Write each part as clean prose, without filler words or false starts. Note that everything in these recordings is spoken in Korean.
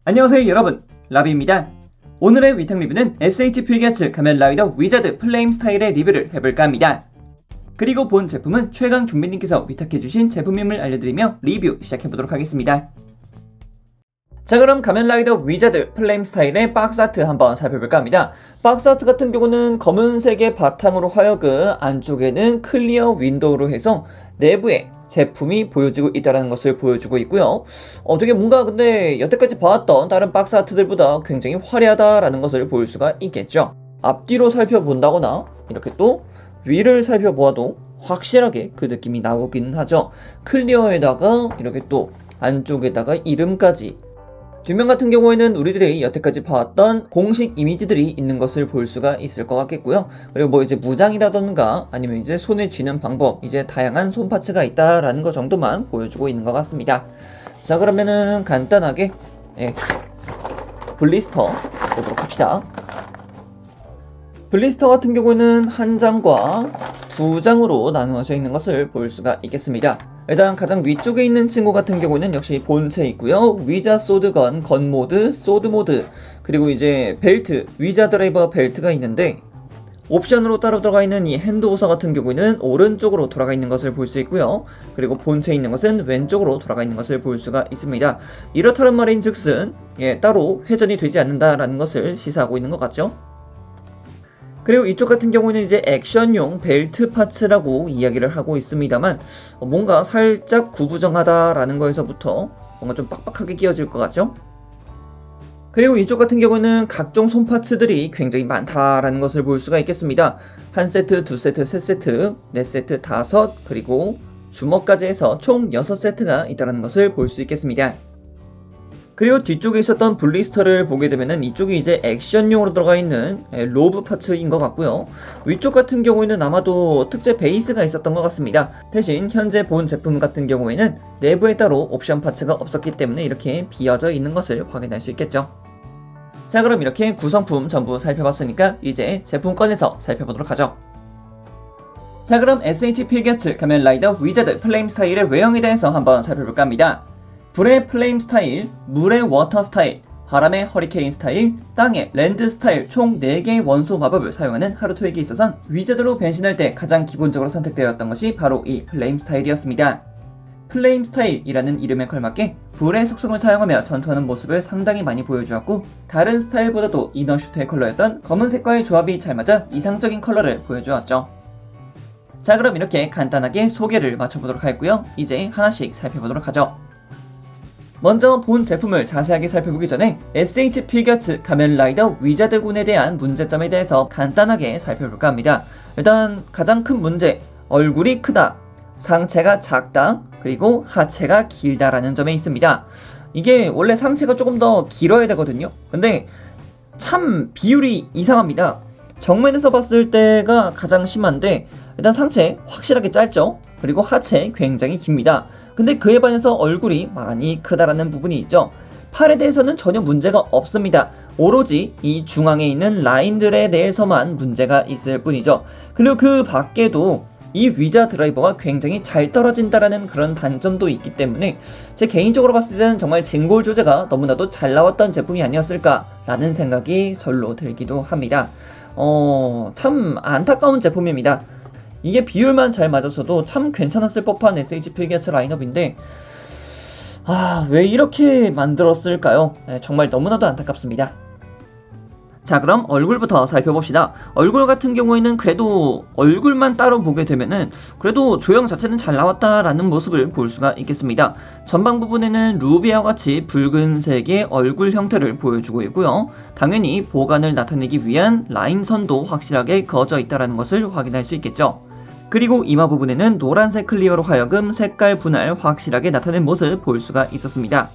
안녕하세요 여러분, 라비입니다. 오늘의 위탁 리뷰는 SH 필기아츠 가면라이더 위자드 플레임 스타일의 리뷰를 해볼까 합니다. 그리고 본 제품은 최강 좀비님께서 위탁해주신 제품임을 알려드리며 리뷰 시작해보도록 하겠습니다. 자, 그럼 가면라이더 위자드 플레임 스타일의 박스아트 한번 살펴볼까 합니다. 박스아트 같은 경우는 검은색의 바탕으로 하여금 안쪽에는 클리어 윈도우로 해서 내부에 제품이 보여지고 있다는 것을 보여주고 있고요. 되게 뭔가 근데 여태까지 봐왔던 다른 박스 아트들보다 굉장히 화려하다라는 것을 볼 수가 있겠죠. 앞뒤로 살펴본다거나 이렇게 또 위를 살펴보아도 확실하게 그 느낌이 나오기는 하죠. 클리어에다가 이렇게 또 안쪽에다가 이름까지, 뒷면 같은 경우에는 우리들이 여태까지 봐왔던 공식 이미지들이 있는 것을 볼 수가 있을 것 같겠고요. 그리고 뭐 이제 무장이라던가 아니면 이제 손에 쥐는 방법, 이제 다양한 손 파츠가 있다라는 것 정도만 보여주고 있는 것 같습니다. 자, 그러면은 간단하게 블리스터 보도록 합시다. 블리스터 같은 경우에는 한 장과 두 장으로 나누어져 있는 것을 볼 수가 있겠습니다. 일단 가장 위쪽에 있는 친구 같은 경우는 역시 본체 있고요. 위자 소드건, 건 모드, 소드 모드, 그리고 이제 벨트, 위자 드라이버 벨트가 있는데 옵션으로 따로 들어가 있는 이 핸드 호서 같은 경우에는 오른쪽으로 돌아가 있는 것을 볼 수 있고요. 그리고 본체에 있는 것은 왼쪽으로 돌아가 있는 것을 볼 수가 있습니다. 이렇다는 말인 즉슨 따로 회전이 되지 않는다라는 것을 시사하고 있는 것 같죠. 그리고 이쪽 같은 경우는 이제 액션용 벨트 파츠라고 이야기를 하고 있습니다만 뭔가 살짝 구부정하다라는 거에서부터 뭔가 좀 빡빡하게 끼워질 것 같죠? 그리고 이쪽 같은 경우는 각종 손 파츠들이 굉장히 많다라는 것을 볼 수가 있겠습니다. 한 세트, 두 세트, 세 세트, 네 세트, 다섯, 그리고 주먹까지 해서 총 6세트가 있다는 것을 볼 수 있겠습니다. 그리고 뒤쪽에 있었던 블리스터를 보게 되면은 이쪽이 이제 액션용으로 들어가 있는 로브 파츠인 것 같고요. 위쪽 같은 경우에는 아마도 특제 베이스가 있었던 것 같습니다. 대신 현재 본 제품 같은 경우에는 내부에 따로 옵션 파츠가 없었기 때문에 이렇게 비어져 있는 것을 확인할 수 있겠죠. 자, 그럼 이렇게 구성품 전부 살펴봤으니까 이제 제품 꺼내서 살펴보도록 하죠. 자, 그럼 SH 필기아츠 가면라이더 위자드 플레임 스타일의 외형에 대해서 한번 살펴볼까 합니다. 불의 플레임 스타일, 물의 워터 스타일, 바람의 허리케인 스타일, 땅의 랜드 스타일 총 4개의 원소 마법을 사용하는 하루토에게 있어선 위자드로 변신할 때 가장 기본적으로 선택되었던 것이 바로 이 플레임 스타일이었습니다. 플레임 스타일이라는 이름에 걸맞게 불의 속성을 사용하며 전투하는 모습을 상당히 많이 보여주었고 다른 스타일보다도 이너슈트의 컬러였던 검은색과의 조합이 잘 맞아 이상적인 컬러를 보여주었죠. 자, 그럼 이렇게 간단하게 소개를 마쳐보도록 하겠고요. 이제 하나씩 살펴보도록 하죠. 먼저 본 제품을 자세하게 살펴보기 전에 SH 필기아츠 가면라이더 위자드군에 대한 문제점에 대해서 간단하게 살펴볼까 합니다. 일단 가장 큰 문제, 얼굴이 크다, 상체가 작다, 그리고 하체가 길다라는 점에 있습니다. 이게 원래 상체가 조금 더 길어야 되거든요. 근데 참 비율이 이상합니다. 정면에서 봤을 때가 가장 심한데 일단 상체 확실하게 짧죠. 그리고 하체 굉장히 깁니다. 근데 그에 반해서 얼굴이 많이 크다라는 부분이 있죠. 팔에 대해서는 전혀 문제가 없습니다. 오로지 이 중앙에 있는 라인들에 대해서만 문제가 있을 뿐이죠. 그리고 그 밖에도 이 위자 드라이버가 굉장히 잘 떨어진다라는 그런 단점도 있기 때문에 제 개인적으로 봤을 때는 정말 징골 조제가 너무나도 잘 나왔던 제품이 아니었을까라는 생각이 절로 들기도 합니다. 참 안타까운 제품입니다. 이게 비율만 잘 맞았어도 참 괜찮았을 법한 SH 필기아츠 라인업인데 왜 이렇게 만들었을까요? 정말 너무나도 안타깝습니다. 자, 그럼 얼굴부터 살펴봅시다. 얼굴 같은 경우에는 그래도 얼굴만 따로 보게 되면은 그래도 조형 자체는 잘 나왔다라는 모습을 볼 수가 있겠습니다. 전방 부분에는 루비아와 같이 붉은색의 얼굴 형태를 보여주고 있고요. 당연히 보관을 나타내기 위한 라인선도 확실하게 그어져 있다는 것을 확인할 수 있겠죠. 그리고 이마 부분에는 노란색 클리어로 하여금 색깔 분할 확실하게 나타낸 모습 볼 수가 있었습니다.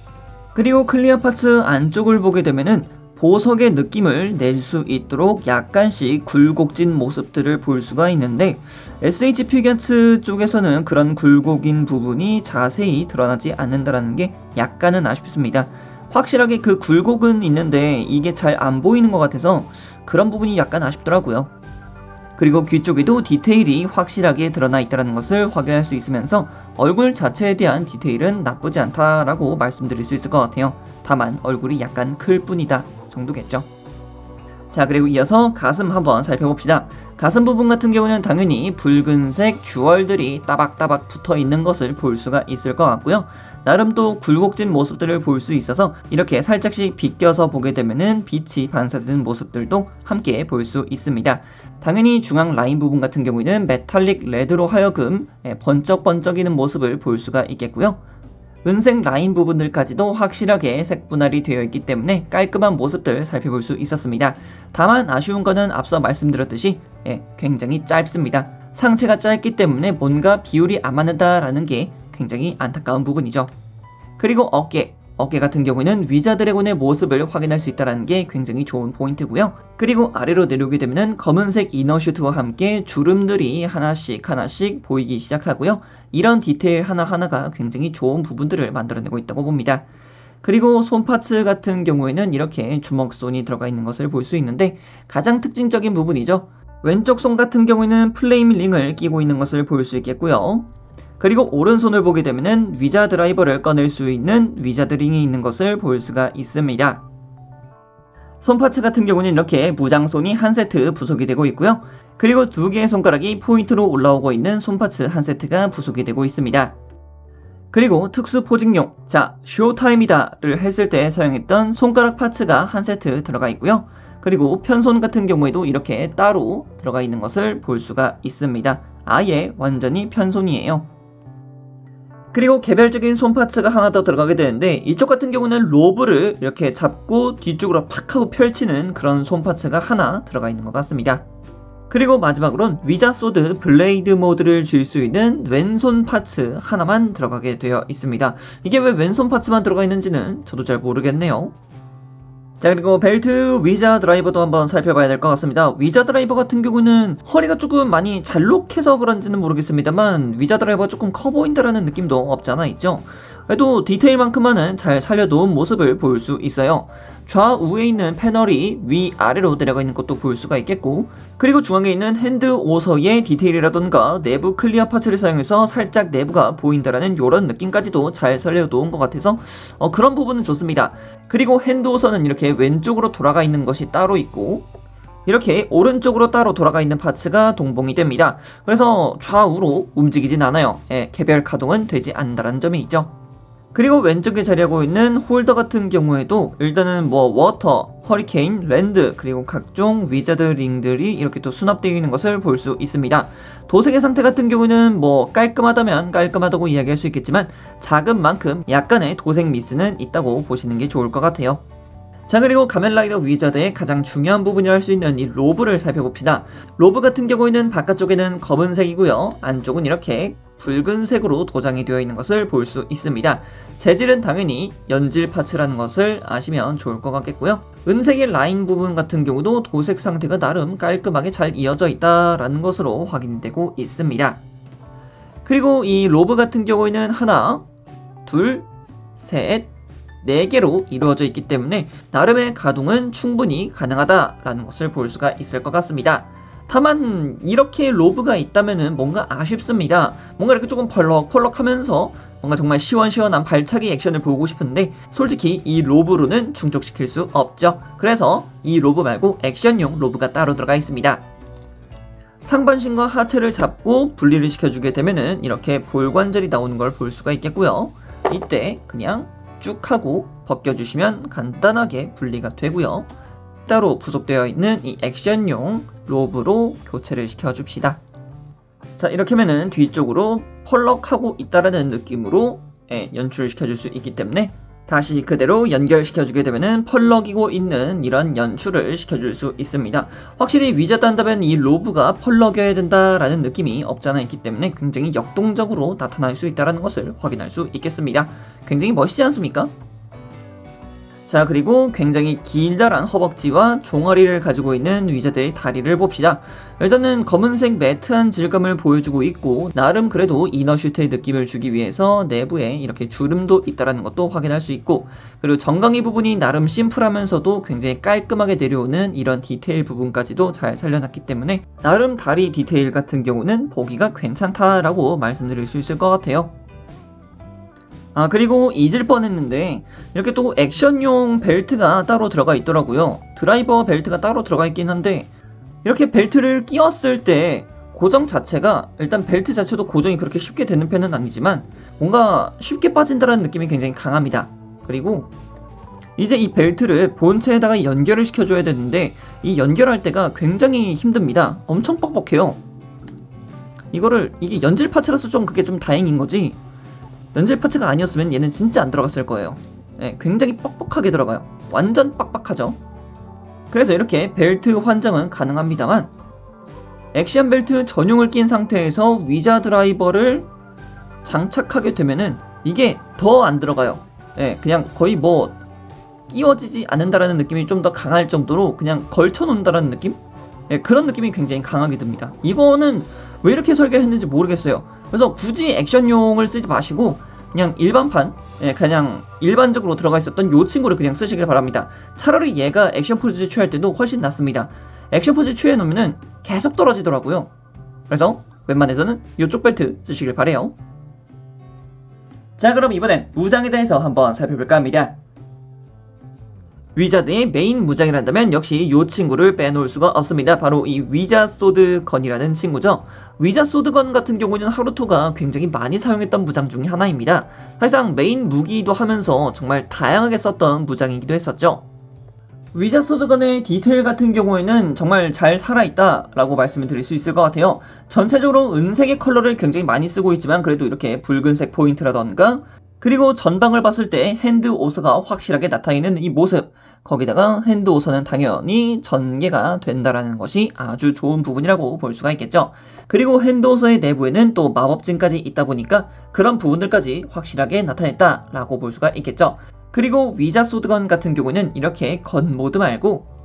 그리고 클리어 파츠 안쪽을 보게 되면은 보석의 느낌을 낼 수 있도록 약간씩 굴곡진 모습들을 볼 수가 있는데 SH 필기아츠 쪽에서는 그런 굴곡인 부분이 자세히 드러나지 않는다는 게 약간은 아쉽습니다. 확실하게 그 굴곡은 있는데 이게 잘 안 보이는 것 같아서 그런 부분이 약간 아쉽더라고요. 그리고 귀 쪽에도 디테일이 확실하게 드러나 있다는 것을 확인할 수 있으면서 얼굴 자체에 대한 디테일은 나쁘지 않다라고 말씀드릴 수 있을 것 같아요. 다만 얼굴이 약간 클 뿐이다 정도겠죠. 자, 그리고 이어서 가슴 한번 살펴봅시다. 가슴 부분 같은 경우는 당연히 붉은색 주얼들이 따박따박 붙어 있는 것을 볼 수가 있을 것 같고요. 나름 또 굴곡진 모습들을 볼 수 있어서 이렇게 살짝씩 비껴서 보게 되면은 빛이 반사되는 모습들도 함께 볼 수 있습니다. 당연히 중앙 라인 부분 같은 경우에는 메탈릭 레드로 하여금 번쩍번쩍이는 모습을 볼 수가 있겠고요. 은색 라인 부분들까지도 확실하게 색분할이 되어 있기 때문에 깔끔한 모습들 살펴볼 수 있었습니다. 다만 아쉬운 거는 앞서 말씀드렸듯이 굉장히 짧습니다. 상체가 짧기 때문에 뭔가 비율이 안 맞는다라는 게 굉장히 안타까운 부분이죠. 그리고 어깨 같은 경우에는 위자 드래곤의 모습을 확인할 수 있다는 게 굉장히 좋은 포인트고요. 그리고 아래로 내려오게 되면 검은색 이너슈트와 함께 주름들이 하나씩 보이기 시작하고요. 이런 디테일 하나하나가 굉장히 좋은 부분들을 만들어내고 있다고 봅니다. 그리고 손 파츠 같은 경우에는 이렇게 주먹손이 들어가 있는 것을 볼 수 있는데 가장 특징적인 부분이죠. 왼쪽 손 같은 경우에는 플레임 링을 끼고 있는 것을 볼 수 있겠고요. 그리고 오른손을 보게 되면은 위자 드라이버를 꺼낼 수 있는 위자 드링이 있는 것을 볼 수가 있습니다. 손 파츠 같은 경우는 이렇게 무장손이 한 세트 부속이 되고 있고요. 그리고 두 개의 손가락이 포인트로 올라오고 있는 손 파츠 한 세트가 부속이 되고 있습니다. 그리고 특수 포징용, 자, 쇼타임이다를 했을 때 사용했던 손가락 파츠가 한 세트 들어가 있고요. 그리고 편손 같은 경우에도 이렇게 따로 들어가 있는 것을 볼 수가 있습니다. 아예 완전히 편손이에요. 그리고 개별적인 손 파츠가 하나 더 들어가게 되는데 이쪽 같은 경우는 로브를 이렇게 잡고 뒤쪽으로 팍 하고 펼치는 그런 손 파츠가 하나 들어가 있는 것 같습니다. 그리고 마지막으로는 위자 소드 블레이드 모드를 줄 수 있는 왼손 파츠 하나만 들어가게 되어 있습니다. 이게 왜 왼손 파츠만 들어가 있는지는 저도 잘 모르겠네요. 자, 그리고 벨트 위자 드라이버도 한번 살펴봐야 될 것 같습니다. 위자 드라이버 같은 경우는 허리가 조금 많이 잘록해서 그런지는 모르겠습니다만 위자 드라이버가 조금 커 보인다라는 느낌도 없지 않아 있죠. 그래도 디테일만큼만은 잘 살려놓은 모습을 볼 수 있어요. 좌우에 있는 패널이 위아래로 내려가 있는 것도 볼 수가 있겠고, 그리고 중앙에 있는 핸드 오서의 디테일이라던가 내부 클리어 파츠를 사용해서 살짝 내부가 보인다라는 이런 느낌까지도 잘 살려놓은 것 같아서 그런 부분은 좋습니다. 그리고 핸드 오서는 이렇게 왼쪽으로 돌아가 있는 것이 따로 있고 이렇게 오른쪽으로 따로 돌아가 있는 파츠가 동봉이 됩니다. 그래서 좌우로 움직이진 않아요. 개별 가동은 되지 않는다는 점이 있죠. 그리고 왼쪽에 자리하고 있는 홀더 같은 경우에도 일단은 워터, 허리케인, 랜드, 그리고 각종 위자드 링들이 이렇게 또 수납되어 있는 것을 볼 수 있습니다. 도색의 상태 같은 경우는 깔끔하다면 깔끔하다고 이야기할 수 있겠지만 작은 만큼 약간의 도색 미스는 있다고 보시는 게 좋을 것 같아요. 자, 그리고 가면라이더 위자드의 가장 중요한 부분이라 할 수 있는 이 로브를 살펴봅시다. 로브 같은 경우에는 바깥쪽에는 검은색이고요. 안쪽은 이렇게 붉은색으로 도장이 되어 있는 것을 볼 수 있습니다. 재질은 당연히 연질 파츠라는 것을 아시면 좋을 것 같겠고요. 은색의 라인 부분 같은 경우도 도색 상태가 나름 깔끔하게 잘 이어져 있다라는 것으로 확인되고 있습니다. 그리고 이 로브 같은 경우에는 하나, 둘, 셋, 4개로 이루어져 있기 때문에 나름의 가동은 충분히 가능하다라는 것을 볼 수가 있을 것 같습니다. 다만 이렇게 로브가 있다면은 뭔가 아쉽습니다. 뭔가 이렇게 조금 펄럭펄럭하면서 뭔가 정말 시원시원한 발차기 액션을 보고 싶은데 솔직히 이 로브로는 충족시킬 수 없죠. 그래서 이 로브 말고 액션용 로브가 따로 들어가 있습니다. 상반신과 하체를 잡고 분리를 시켜주게 되면은 이렇게 볼관절이 나오는 걸 볼 수가 있겠고요. 이때 그냥 쭉 하고 벗겨주시면 간단하게 분리가 되고요. 따로 부속되어 있는 이 액션용 로브로 교체를 시켜줍시다. 자, 이렇게 하면은 뒤쪽으로 펄럭하고 있다라는 느낌으로 연출을 시켜줄 수 있기 때문에 다시 그대로 연결시켜주게 되면은 펄럭이고 있는 이런 연출을 시켜줄 수 있습니다. 확실히 위자드 한다면 이 로브가 펄럭여야 된다라는 느낌이 없잖아 있기 때문에 굉장히 역동적으로 나타날 수 있다는 것을 확인할 수 있겠습니다. 굉장히 멋있지 않습니까? 자, 그리고 굉장히 길다란 허벅지와 종아리를 가지고 있는 위자드의 다리를 봅시다. 일단은 검은색 매트한 질감을 보여주고 있고 나름 그래도 이너슈트의 느낌을 주기 위해서 내부에 이렇게 주름도 있다는 것도 확인할 수 있고, 그리고 정강이 부분이 나름 심플하면서도 굉장히 깔끔하게 내려오는 이런 디테일 부분까지도 잘 살려놨기 때문에 나름 다리 디테일 같은 경우는 보기가 괜찮다라고 말씀드릴 수 있을 것 같아요. 아, 그리고 잊을 뻔했는데 이렇게 또 액션용 벨트가 따로 들어가 있더라고요. 드라이버 벨트가 따로 들어가 있긴 한데 이렇게 벨트를 끼웠을 때 고정 자체가, 일단 벨트 자체도 고정이 그렇게 쉽게 되는 편은 아니지만 뭔가 쉽게 빠진다는 느낌이 굉장히 강합니다. 그리고 이제 이 벨트를 본체에다가 연결을 시켜줘야 되는데 이 연결할 때가 굉장히 힘듭니다. 엄청 뻑뻑해요. 이게 연질 파츠라서 좀 그게 좀 다행인 거지, 연질 파츠가 아니었으면 얘는 진짜 안 들어갔을 거예요. 네, 굉장히 뻑뻑하게 들어가요. 완전 빡빡하죠. 그래서 이렇게 벨트 환장은 가능합니다만 액션 벨트 전용을 낀 상태에서 위자 드라이버를 장착하게 되면은 이게 더 안 들어가요. 네, 그냥 거의 뭐 끼워지지 않는다라는 느낌이 좀 더 강할 정도로 그냥 걸쳐 놓는다라는 느낌? 네, 그런 느낌이 굉장히 강하게 듭니다. 이거는 왜 이렇게 설계를 했는지 모르겠어요. 그래서 굳이 액션용을 쓰지 마시고 그냥 일반판, 그냥 일반적으로 들어가 있었던 요 친구를 그냥 쓰시길 바랍니다. 차라리 얘가 액션 포즈 취할 때도 훨씬 낫습니다. 액션 포즈 취해 놓으면은 계속 떨어지더라고요. 그래서 웬만해서는 요쪽 벨트 쓰시길 바래요. 자, 그럼 이번엔 무장에 대해서 한번 살펴볼까 합니다. 위자드의 메인 무장이란다면 역시 이 친구를 빼놓을 수가 없습니다. 바로 이 위자 소드건이라는 친구죠. 위자 소드건 같은 경우는 하루토가 굉장히 많이 사용했던 무장 중에 하나입니다. 사실상 메인 무기이기도 하면서 정말 다양하게 썼던 무장이기도 했었죠. 위자 소드건의 디테일 같은 경우에는 정말 잘 살아있다 라고 말씀을 드릴 수 있을 것 같아요. 전체적으로 은색의 컬러를 굉장히 많이 쓰고 있지만 그래도 이렇게 붉은색 포인트라던가, 그리고 전방을 봤을 때 핸드 오서가 확실하게 나타나는 이 모습, 거기다가 핸드 오서는 당연히 전개가 된다라는 것이 아주 좋은 부분이라고 볼 수가 있겠죠. 그리고 핸드 오서의 내부에는 또 마법진까지 있다 보니까 그런 부분들까지 확실하게 나타냈다라고 볼 수가 있겠죠. 그리고 위자 소드건 같은 경우는 이렇게 건 모드 말고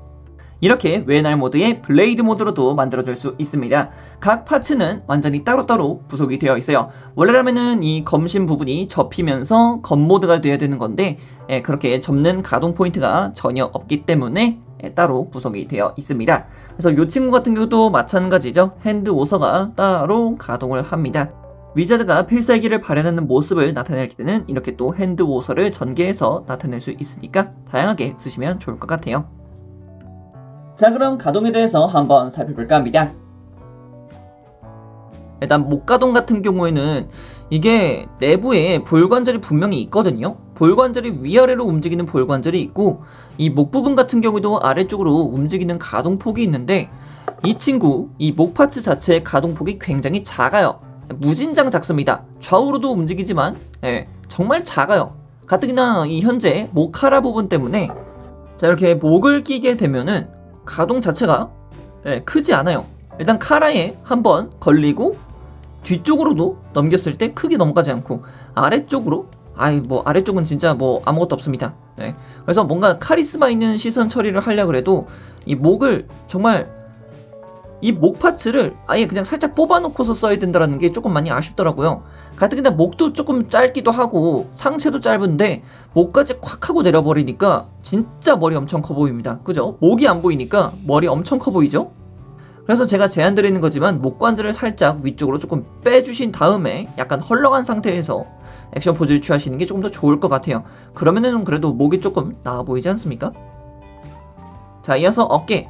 이렇게 웨날 모드의 블레이드 모드로도 만들어줄 수 있습니다. 각 파츠는 완전히 따로따로 부속이 되어 있어요. 원래라면은 이 검신 부분이 접히면서 건 모드가 돼야 되는 건데 그렇게 접는 가동 포인트가 전혀 없기 때문에 따로 구성이 되어 있습니다. 그래서 이 친구 같은 경우도 마찬가지죠. 핸드 오서가 따로 가동을 합니다. 위자드가 필살기를 발현하는 모습을 나타낼 때는 이렇게 또 핸드 오서를 전개해서 나타낼 수 있으니까 다양하게 쓰시면 좋을 것 같아요. 자, 그럼 가동에 대해서 한번 살펴볼까 합니다. 일단 목가동 같은 경우에는 이게 내부에 볼관절이 분명히 있거든요. 볼관절이 위아래로 움직이는 볼관절이 있고 이 목 부분 같은 경우도 아래쪽으로 움직이는 가동폭이 있는데 이 친구, 이 목 파츠 자체의 가동폭이 굉장히 작아요. 무진장 작습니다. 좌우로도 움직이지만 정말 작아요. 가뜩이나 이 현재 목 카라 부분 때문에 자, 이렇게 목을 끼게 되면은 가동 자체가 크지 않아요. 일단 카라에 한번 걸리고 뒤쪽으로도 넘겼을 때 크게 넘어가지 않고 아래쪽으로 아래쪽은 진짜 뭐 아무것도 없습니다. 그래서 뭔가 카리스마 있는 시선 처리를 하려고 해도 이 목을 정말 이 목 파츠를 아예 그냥 살짝 뽑아놓고서 써야 된다는 게 조금 많이 아쉽더라고요. 가뜩이나 목도 조금 짧기도 하고 상체도 짧은데 목까지 콱 하고 내려버리니까 진짜 머리 엄청 커 보입니다. 그죠? 목이 안 보이니까 머리 엄청 커 보이죠? 그래서 제가 제안드리는 거지만 목관절을 살짝 위쪽으로 조금 빼주신 다음에 약간 헐렁한 상태에서 액션 포즈를 취하시는 게 조금 더 좋을 것 같아요. 그러면은 그래도 목이 조금 나아 보이지 않습니까? 자, 이어서 어깨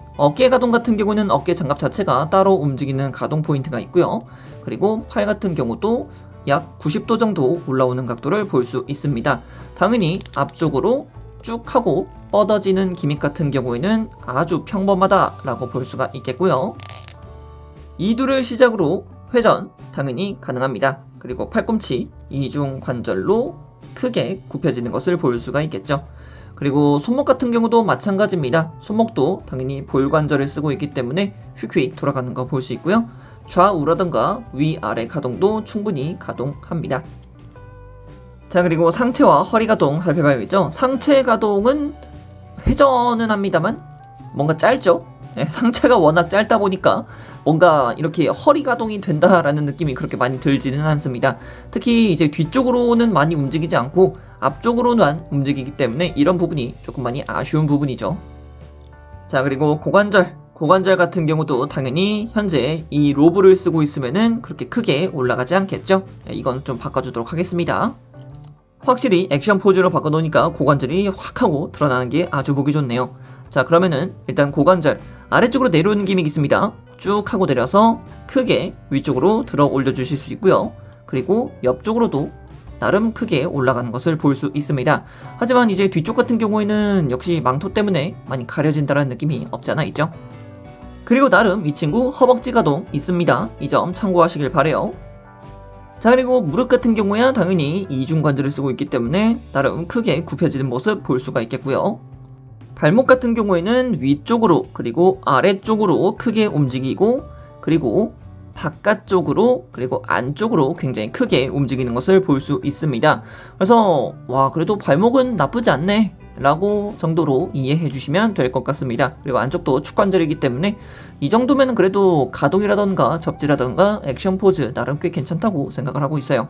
가동 같은 경우는 어깨 장갑 자체가 따로 움직이는 가동 포인트가 있고요. 그리고 팔 같은 경우도 약 90도 정도 올라오는 각도를 볼 수 있습니다. 당연히 앞쪽으로 쭉 하고 뻗어지는 기믹 같은 경우에는 아주 평범하다라고 볼 수가 있겠고요. 이두를 시작으로 회전 당연히 가능합니다. 그리고 팔꿈치 이중 관절로 크게 굽혀지는 것을 볼 수가 있겠죠. 그리고 손목 같은 경우도 마찬가지입니다. 손목도 당연히 볼관절을 쓰고 있기 때문에 휙휙 돌아가는 거 볼 수 있고요. 좌우라던가 위아래 가동도 충분히 가동합니다. 자, 그리고 상체와 허리 가동 살펴봐야겠죠. 상체 가동은 회전은 합니다만 뭔가 짧죠. 상체가 워낙 짧다 보니까 뭔가 이렇게 허리 가동이 된다라는 느낌이 그렇게 많이 들지는 않습니다. 특히 이제 뒤쪽으로는 많이 움직이지 않고 앞쪽으로만 움직이기 때문에 이런 부분이 조금 많이 아쉬운 부분이죠. 자, 그리고 고관절 같은 경우도 당연히 현재 이 로브를 쓰고 있으면은 그렇게 크게 올라가지 않겠죠. 이건 좀 바꿔주도록 하겠습니다. 확실히 액션 포즈로 바꿔놓으니까 고관절이 확 하고 드러나는 게 아주 보기 좋네요. 자, 그러면은 일단 고관절 아래쪽으로 내려오는 기믹이 있습니다. 쭉 하고 내려서 크게 위쪽으로 들어 올려주실 수 있고요. 그리고 옆쪽으로도 나름 크게 올라가는 것을 볼 수 있습니다. 하지만 이제 뒤쪽 같은 경우에는 역시 망토 때문에 많이 가려진다는 느낌이 없지 않아 있죠. 그리고 나름 이 친구 허벅지 가동 있습니다. 이 점 참고하시길 바래요. 자, 그리고 무릎 같은 경우야 당연히 이중관절을 쓰고 있기 때문에 나름 크게 굽혀지는 모습 볼 수가 있겠고요. 발목 같은 경우에는 위쪽으로 그리고 아래쪽으로 크게 움직이고, 그리고 바깥쪽으로 그리고 안쪽으로 굉장히 크게 움직이는 것을 볼 수 있습니다. 그래서 와, 그래도 발목은 나쁘지 않네 라고 정도로 이해해 주시면 될 것 같습니다. 그리고 안쪽도 축관절이기 때문에 이 정도면 그래도 가동이라던가 접지라던가 액션 포즈 나름 꽤 괜찮다고 생각을 하고 있어요.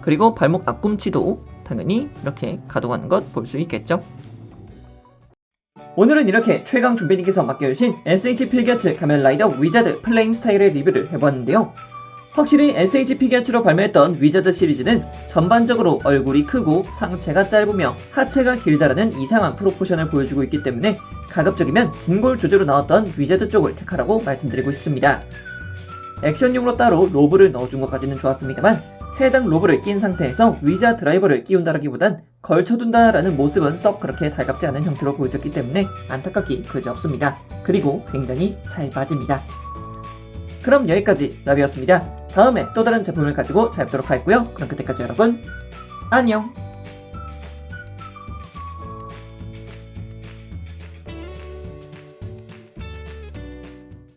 그리고 발목 앞꿈치도 당연히 이렇게 가동하는 것 볼 수 있겠죠. 오늘은 이렇게 최강 좀비님께서 맡겨주신 SH 피규어츠 가면라이더 위자드 플레임 스타일의 리뷰를 해보았는데요. 확실히 SH 피규어츠로 발매했던 위자드 시리즈는 전반적으로 얼굴이 크고 상체가 짧으며 하체가 길다라는 이상한 프로포션을 보여주고 있기 때문에 가급적이면 진골 조조로 나왔던 위자드 쪽을 택하라고 말씀드리고 싶습니다. 액션용으로 따로 로브를 넣어준 것까지는 좋았습니다만 해당 로브를 낀 상태에서 위자 드라이버를 끼운다라기보단 걸쳐둔다라는 모습은 썩 그렇게 달갑지 않은 형태로 보여졌기 때문에 안타깝기 그지없습니다. 그리고 굉장히 잘 빠집니다. 그럼 여기까지 라비였습니다. 다음에 또 다른 제품을 가지고 찾아뵙도록 하겠고요. 그럼 그때까지 여러분 안녕.